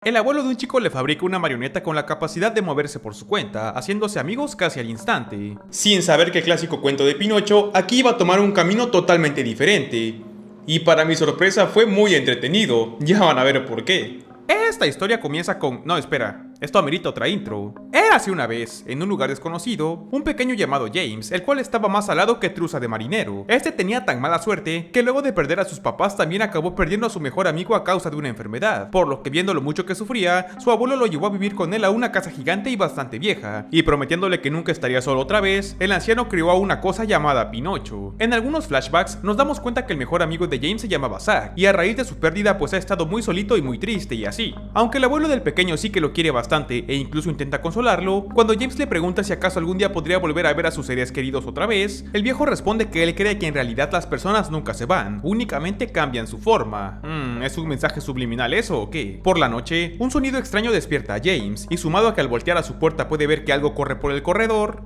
El abuelo de un chico le fabrica una marioneta con la capacidad de moverse por su cuenta, haciéndose amigos casi al instante. Sin saber que el clásico cuento de Pinocho aquí iba a tomar un camino totalmente diferente. Y para mi sorpresa fue muy entretenido, ya van a ver por qué. Esta historia comienza con... No, espera, esto amerita otra intro. Érase una vez, en un lugar desconocido, un pequeño llamado James, el cual estaba más salado que truza de marinero. Este tenía tan mala suerte que luego de perder a sus papás también acabó perdiendo a su mejor amigo a causa de una enfermedad, por lo que viendo lo mucho que sufría, su abuelo lo llevó a vivir con él a una casa gigante y bastante vieja, y prometiéndole que nunca estaría solo otra vez, el anciano creó a una cosa llamada Pinocho. En algunos flashbacks nos damos cuenta que el mejor amigo de James se llamaba Zack, y a raíz de su pérdida pues ha estado muy solito y muy triste y así. Aunque el abuelo del pequeño sí que lo quiere bastante e incluso intenta consolarlo, cuando James le pregunta si acaso algún día podría volver a ver a sus seres queridos otra vez, el viejo responde que él cree que en realidad las personas nunca se van, únicamente cambian su forma. ¿Es un mensaje subliminal eso o qué? Por la noche, un sonido extraño despierta a James, y sumado a que al voltear a su puerta puede ver que algo corre por el corredor,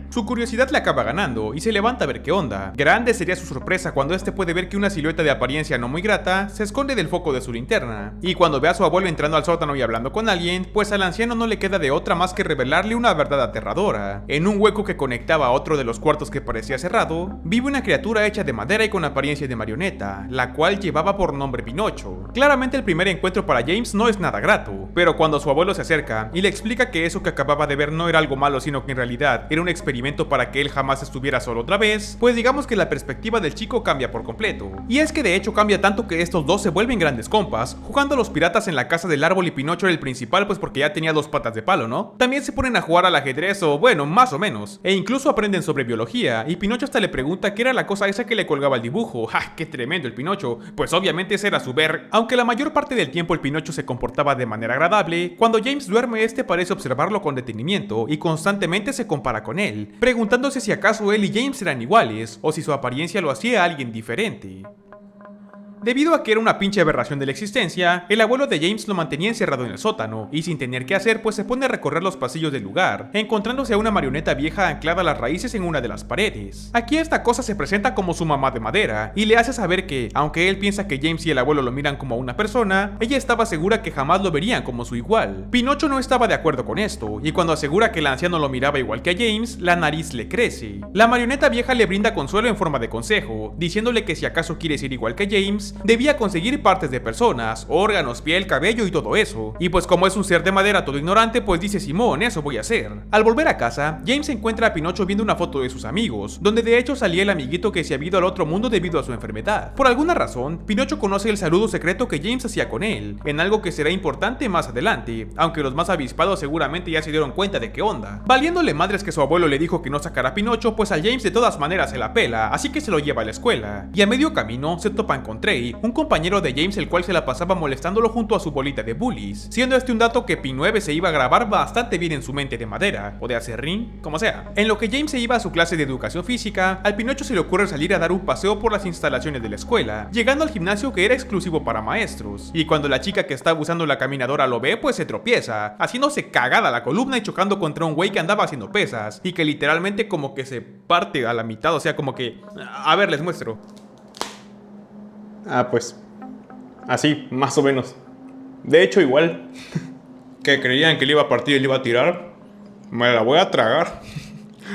su curiosidad le acaba ganando y se levanta a ver qué onda. Grande sería su sorpresa cuando este puede ver que una silueta de apariencia no muy grata se esconde del foco de su linterna, y cuando ve a su abuelo entrando al sótano y hablando con alguien, pues al anciano no le queda de otra más que revelarle una verdad aterradora. En un hueco que conectaba a otro de los cuartos que parecía cerrado, vive una criatura hecha de madera y con apariencia de marioneta, la cual llevaba por nombre Pinocho. Claramente el primer encuentro para James no es nada grato, pero cuando su abuelo se acerca y le explica que eso que acababa de ver no era algo malo sino que en realidad era un experimento para que él jamás estuviera solo otra vez, pues digamos que la perspectiva del chico cambia por completo. Y es que de hecho cambia tanto que estos dos se vuelven grandes compas, jugando a los piratas en la casa del árbol y Pinocho era el principal pues porque ya tenía dos patas de palo, ¿no? También se ponen a jugar al ajedrez o bueno, más o menos, e incluso aprenden sobre biología, y Pinocho hasta le pregunta qué era la cosa esa que le colgaba el dibujo. ¡Ja! ¡Qué tremendo el Pinocho! Pues obviamente ese era su ver. Aunque la mayor parte del tiempo el Pinocho se comportaba de manera agradable, cuando James duerme este parece observarlo con detenimiento y constantemente se compara con él, preguntándose si acaso él y James eran iguales, o si su apariencia lo hacía alguien diferente. Debido a que era una pinche aberración de la existencia, el abuelo de James lo mantenía encerrado en el sótano, y sin tener que hacer pues se pone a recorrer los pasillos del lugar, encontrándose a una marioneta vieja anclada a las raíces en una de las paredes. Aquí esta cosa se presenta como su mamá de madera, y le hace saber que, aunque él piensa que James y el abuelo lo miran como a una persona, ella estaba segura que jamás lo verían como su igual. Pinocho no estaba de acuerdo con esto, y cuando asegura que el anciano lo miraba igual que a James, la nariz le crece. La marioneta vieja le brinda consuelo en forma de consejo, diciéndole que si acaso quiere ser igual que James, debía conseguir partes de personas, órganos, piel, cabello y todo eso. Y pues como es un ser de madera todo ignorante, pues dice Simón, eso voy a hacer. Al volver a casa, James encuentra a Pinocho viendo una foto de sus amigos, donde de hecho salía el amiguito que se había ido al otro mundo debido a su enfermedad. Por alguna razón, Pinocho conoce el saludo secreto que James hacía con él, en algo que será importante más adelante, aunque los más avispados seguramente ya se dieron cuenta de qué onda. Valiéndole madres que su abuelo le dijo que no sacara a Pinocho, pues al James de todas maneras se la pela, así que se lo lleva a la escuela. Y a medio camino se topan con Trey, un compañero de James el cual se la pasaba molestándolo junto a su bolita de bullies, siendo este un dato que P9 se iba a grabar bastante bien en su mente de madera, o de acerrín, como sea. En lo que James se iba a su clase de educación física, al Pinocho se le ocurre salir a dar un paseo por las instalaciones de la escuela, llegando al gimnasio que era exclusivo para maestros, y cuando la chica que estaba usando la caminadora lo ve, pues se tropieza, haciéndose cagada la columna y chocando contra un güey que andaba haciendo pesas, y que literalmente como que se parte a la mitad, o sea como que... A ver, les muestro. Pues... así, más o menos. De hecho, igual. Que creían que le iba a partir y le iba a tirar. Me la voy a tragar.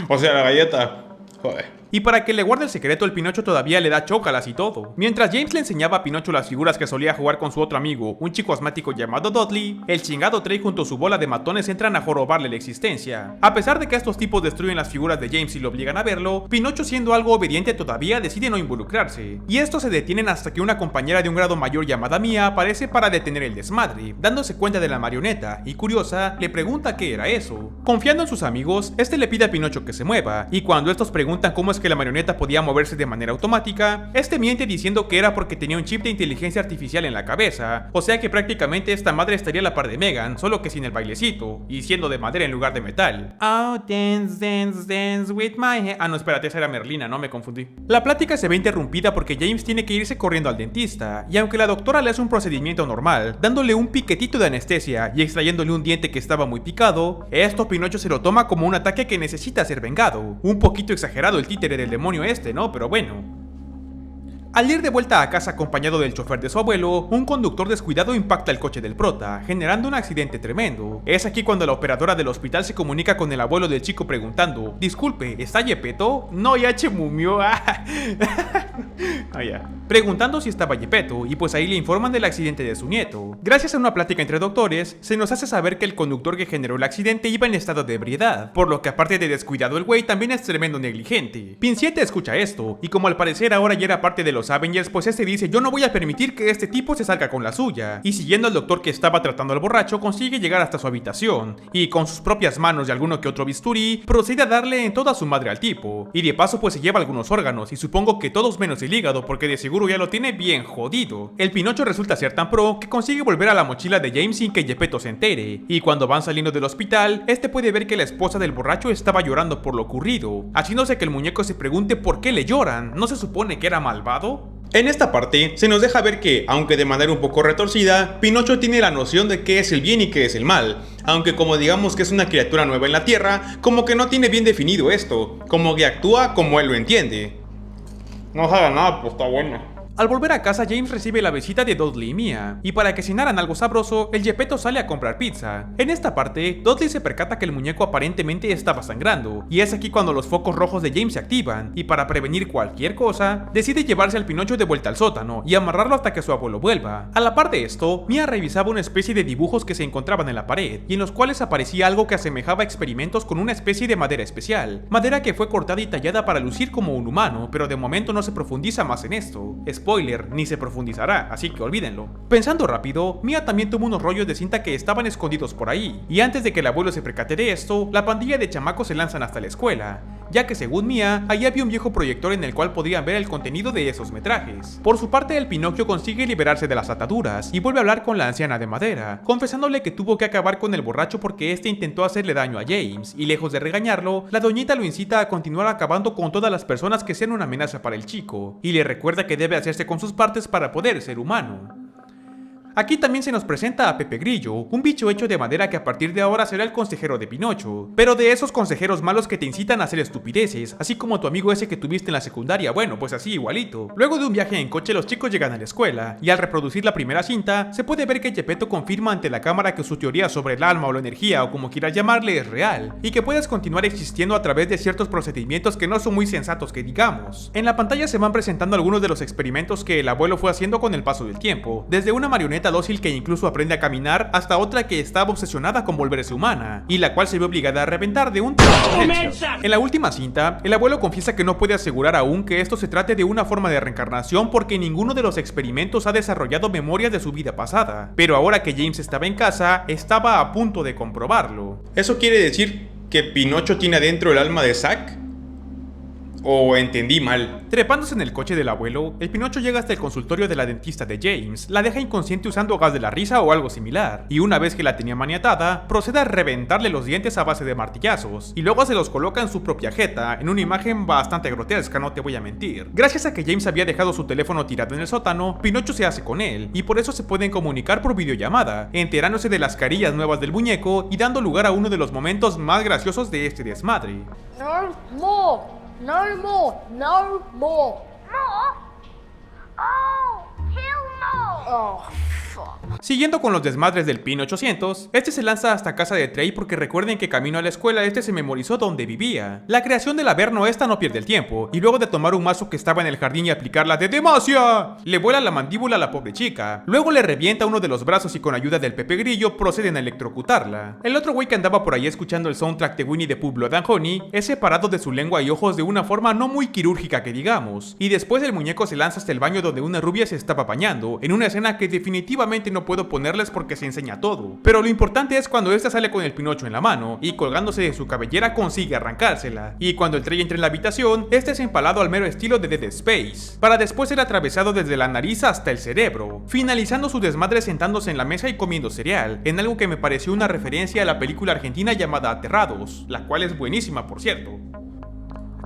O sea, la galleta. Joder. Y para que le guarde el secreto, el Pinocho todavía le da chócalas y todo. Mientras James le enseñaba a Pinocho las figuras que solía jugar con su otro amigo, un chico asmático llamado Dudley, el chingado Trey junto a su bola de matones entran a jorobarle la existencia. A pesar de que estos tipos destruyen las figuras de James y lo obligan a verlo, Pinocho, siendo algo obediente todavía, decide no involucrarse. Y estos se detienen hasta que una compañera de un grado mayor llamada Mia aparece para detener el desmadre, dándose cuenta de la marioneta, y curiosa, le pregunta qué era eso. Confiando en sus amigos, este le pide a Pinocho que se mueva, y cuando estos preguntan cómo es que la marioneta podía moverse de manera automática, este miente diciendo que era porque tenía un chip de inteligencia artificial en la cabeza, o sea que prácticamente esta madre estaría a la par de Megan, solo que sin el bailecito, y siendo de madera en lugar de metal. Oh, dance, dance, dance with my head. No, espérate, esa era Merlina, no me confundí. La plática se ve interrumpida porque James tiene que irse corriendo al dentista, y aunque la doctora le hace un procedimiento normal, dándole un piquetito de anestesia y extrayéndole un diente que estaba muy picado, esto Pinocho se lo toma como un ataque que necesita ser vengado. Un poquito exagerado el títere del demonio este, ¿no? Pero bueno. Al ir de vuelta a casa acompañado del chofer de su abuelo, un conductor descuidado impacta el coche del prota, generando un accidente tremendo. Es aquí cuando la operadora del hospital se comunica con el abuelo del chico preguntando: disculpe, ¿está Yepeto? No, ya chemumió. Preguntando si estaba Yepeto, y pues ahí le informan del accidente de su nieto. Gracias a una plática entre doctores, se nos hace saber que el conductor que generó el accidente iba en estado de ebriedad, por lo que aparte de descuidado el güey también es tremendo negligente. Pin 7 escucha esto, y como al parecer ahora ya era parte de los Avengers, pues este dice: yo no voy a permitir que este tipo se salga con la suya, y siguiendo al doctor que estaba tratando al borracho consigue llegar hasta su habitación, y con sus propias manos y alguno que otro bisturí, procede a darle en toda su madre al tipo, y de paso pues se lleva algunos órganos, y supongo que todos menos el hígado porque de seguro ya lo tiene bien jodido. El Pinocho resulta ser tan pro que consigue volver a la mochila de James sin que Yepeto se entere, y cuando van saliendo del hospital, este puede ver que la esposa del borracho estaba llorando por lo ocurrido, haciéndose que el muñeco se pregunte por qué le lloran, ¿no se supone que era malvado? En esta parte, se nos deja ver que, aunque de manera un poco retorcida, Pinocho tiene la noción de qué es el bien y qué es el mal, aunque como digamos que es una criatura nueva en la Tierra, como que no tiene bien definido esto, como que actúa como él lo entiende. No sabe nada, pues está bueno. Al volver a casa, James recibe la visita de Dudley y Mia, y para que cenaran algo sabroso, el Yepeto sale a comprar pizza. En esta parte, Dudley se percata que el muñeco aparentemente estaba sangrando, y es aquí cuando los focos rojos de James se activan, y para prevenir cualquier cosa, decide llevarse al Pinocho de vuelta al sótano y amarrarlo hasta que su abuelo vuelva. A la par de esto, Mia revisaba una especie de dibujos que se encontraban en la pared, y en los cuales aparecía algo que asemejaba experimentos con una especie de madera especial, madera que fue cortada y tallada para lucir como un humano, pero de momento no se profundiza más en esto. Spoiler, ni se profundizará, así que olvídenlo. Pensando rápido, Mia también tuvo unos rollos de cinta que estaban escondidos por ahí, y antes de que el abuelo se percate de esto, la pandilla de chamacos se lanzan hasta la escuela, ya que según Mia, ahí había un viejo proyector en el cual podían ver el contenido de esos metrajes. Por su parte, el Pinocchio consigue liberarse de las ataduras y vuelve a hablar con la anciana de madera, confesándole que tuvo que acabar con el borracho porque este intentó hacerle daño a James, y lejos de regañarlo, la doñita lo incita a continuar acabando con todas las personas que sean una amenaza para el chico, y le recuerda que debe hacerse con sus partes para poder ser humano. Aquí también se nos presenta a Pepe Grillo, un bicho hecho de madera que a partir de ahora será el consejero de Pinocho, pero de esos consejeros malos que te incitan a hacer estupideces, así como tu amigo ese que tuviste en la secundaria, bueno, pues así igualito. Luego de un viaje en coche, los chicos llegan a la escuela, y al reproducir la primera cinta, se puede ver que Yepeto confirma ante la cámara que su teoría sobre el alma o la energía o como quieras llamarle es real, y que puedes continuar existiendo a través de ciertos procedimientos que no son muy sensatos que digamos. En la pantalla se van presentando algunos de los experimentos que el abuelo fue haciendo con el paso del tiempo, desde una marioneta dócil que incluso aprende a caminar hasta otra que estaba obsesionada con volverse humana, y la cual se ve obligada a reventar de un tiro. En la última cinta, el abuelo confiesa que no puede asegurar aún que esto se trate de una forma de reencarnación porque ninguno de los experimentos ha desarrollado memorias de su vida pasada, pero ahora que James estaba en casa, estaba a punto de comprobarlo. ¿Eso quiere decir que Pinocho tiene adentro el alma de Zack? ¿O entendí mal? Trepándose en el coche del abuelo, el Pinocho llega hasta el consultorio de la dentista de James, la deja inconsciente usando gas de la risa o algo similar, y una vez que la tenía maniatada, procede a reventarle los dientes a base de martillazos, y luego se los coloca en su propia jeta, en una imagen bastante grotesca, no te voy a mentir. Gracias a que James había dejado su teléfono tirado en el sótano, Pinocho se hace con él, y por eso se pueden comunicar por videollamada, enterándose de las carillas nuevas del muñeco y dando lugar a uno de los momentos más graciosos de este desmadre. No more. No more. More? Oh, hell no! Oh, fuck. Siguiendo con los desmadres del PIN 800, este se lanza hasta casa de Trey porque recuerden que camino a la escuela este se memorizó donde vivía. La creación del Averno esta no pierde el tiempo, y luego de tomar un mazo que estaba en el jardín y aplicarla de Demacia, le vuela la mandíbula a la pobre chica, luego le revienta uno de los brazos y con ayuda del Pepe Grillo proceden a electrocutarla. El otro güey que andaba por ahí escuchando el soundtrack de Winnie the Pooh Blood and Honey es separado de su lengua y ojos de una forma no muy quirúrgica que digamos, y después el muñeco se lanza hasta el baño donde una rubia se estaba bañando, en una escena que definitivamente no puedo ponerles porque se enseña todo, pero lo importante es cuando esta sale con el Pinocho en la mano y colgándose de su cabellera consigue arrancársela, y cuando el Trey entra en la habitación, este es empalado al mero estilo de Dead Space, para después ser atravesado desde la nariz hasta el cerebro, finalizando su desmadre sentándose en la mesa y comiendo cereal, en algo que me pareció una referencia a la película argentina llamada Aterrados, la cual es buenísima por cierto.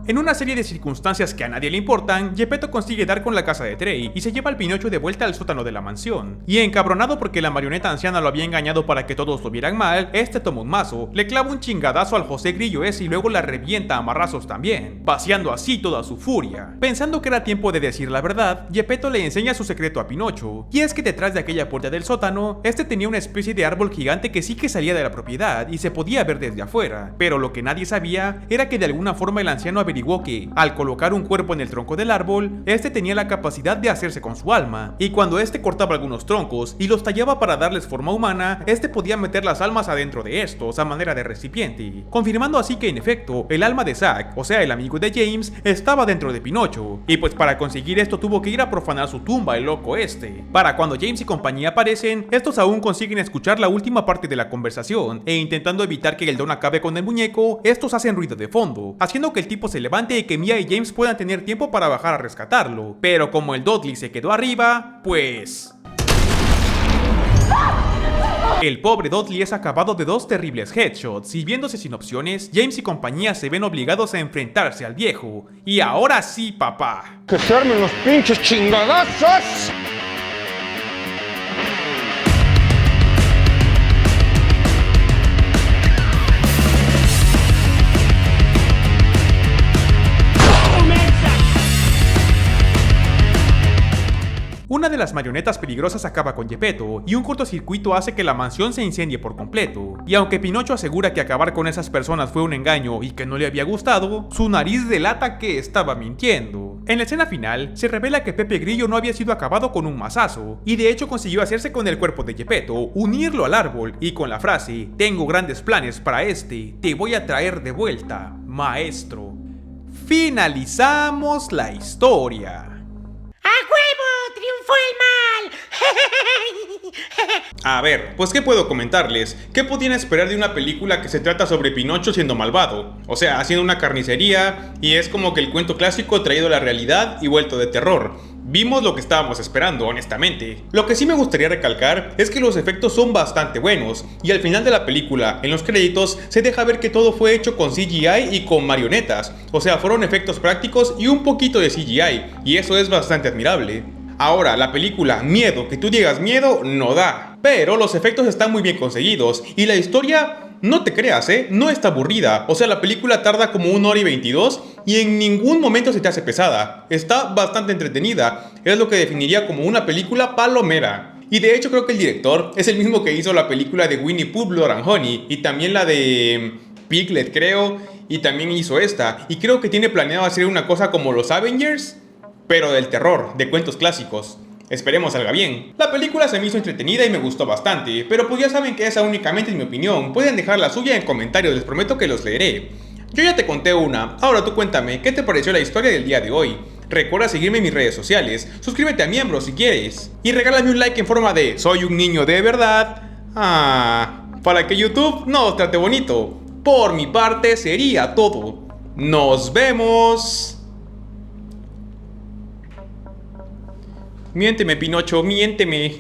En una serie de circunstancias que a nadie le importan, Geppetto consigue dar con la casa de Trey y se lleva al Pinocho de vuelta al sótano de la mansión. Y encabronado porque la marioneta anciana lo había engañado para que todos lo vieran mal, este toma un mazo, le clava un chingadazo al José Grillo ese y luego la revienta a marrazos también, vaciando así toda su furia. Pensando que era tiempo de decir la verdad, Geppetto le enseña su secreto a Pinocho, y es que detrás de aquella puerta del sótano, este tenía una especie de árbol gigante que sí que salía de la propiedad y se podía ver desde afuera, pero lo que nadie sabía era que de alguna forma el anciano averiguó que, al colocar un cuerpo en el tronco del árbol, este tenía la capacidad de hacerse con su alma, y cuando este cortaba algunos troncos y los tallaba para darles forma humana, este podía meter las almas adentro de estos a manera de recipiente, confirmando así que en efecto, el alma de Zack, o sea el amigo de James, estaba dentro de Pinocho, y pues para conseguir esto tuvo que ir a profanar su tumba el loco este. Para cuando James y compañía aparecen, estos aún consiguen escuchar la última parte de la conversación, e intentando evitar que el don acabe con el muñeco, estos hacen ruido de fondo, haciendo que el tipo se levante y que Mia y James puedan tener tiempo para bajar a rescatarlo, pero como el Dudley se quedó arriba, pues... El pobre Dudley es acabado de dos terribles headshots y viéndose sin opciones, James y compañía se ven obligados a enfrentarse al viejo. Y ahora sí, papá. ¡Que se armen los pinches chingadazos! Una de las marionetas peligrosas acaba con Geppetto, y un cortocircuito hace que la mansión se incendie por completo. Y aunque Pinocho asegura que acabar con esas personas fue un engaño y que no le había gustado, su nariz delata que estaba mintiendo. En la escena final, se revela que Pepe Grillo no había sido acabado con un mazazo, y de hecho consiguió hacerse con el cuerpo de Geppetto, unirlo al árbol, y con la frase, "Tengo grandes planes para este, te voy a traer de vuelta, maestro". Finalizamos la historia. ¡A huevo! ¡Triunfó el mal! A ver, pues ¿qué puedo comentarles? ¿Qué podían esperar de una película que se trata sobre Pinocho siendo malvado? O sea, haciendo una carnicería, y es como que el cuento clásico traído a la realidad y vuelto de terror. Vimos lo que estábamos esperando, honestamente. Lo que sí me gustaría recalcar es que los efectos son bastante buenos, y al final de la película, en los créditos, se deja ver que todo fue hecho con CGI y con marionetas. O sea, fueron efectos prácticos y un poquito de CGI, y eso es bastante admirable. Ahora, la película, miedo, que tú digas miedo, no da. Pero los efectos están muy bien conseguidos, y la historia... No te creas, no está aburrida. O sea, la película tarda como 1 hora y 22 y en ningún momento se te hace pesada. Está bastante entretenida. Es lo que definiría como una película palomera. Y de hecho creo que el director es el mismo que hizo la película de Winnie Pooh, Blood and Honey, y también la de Piglet, creo, y también hizo esta. Y creo que tiene planeado hacer una cosa como los Avengers, pero del terror, de cuentos clásicos. Esperemos salga bien. La película se me hizo entretenida y me gustó bastante, pero pues ya saben que esa únicamente es mi opinión. Pueden dejar la suya en comentarios, les prometo que los leeré. Yo ya te conté una, ahora tú cuéntame, ¿qué te pareció la historia del día de hoy? Recuerda seguirme en mis redes sociales, suscríbete a miembros si quieres, y regálame un like en forma de "soy un niño de verdad", para que YouTube nos trate bonito. Por mi parte sería todo. ¡Nos vemos! Miénteme, Pinocho, miénteme.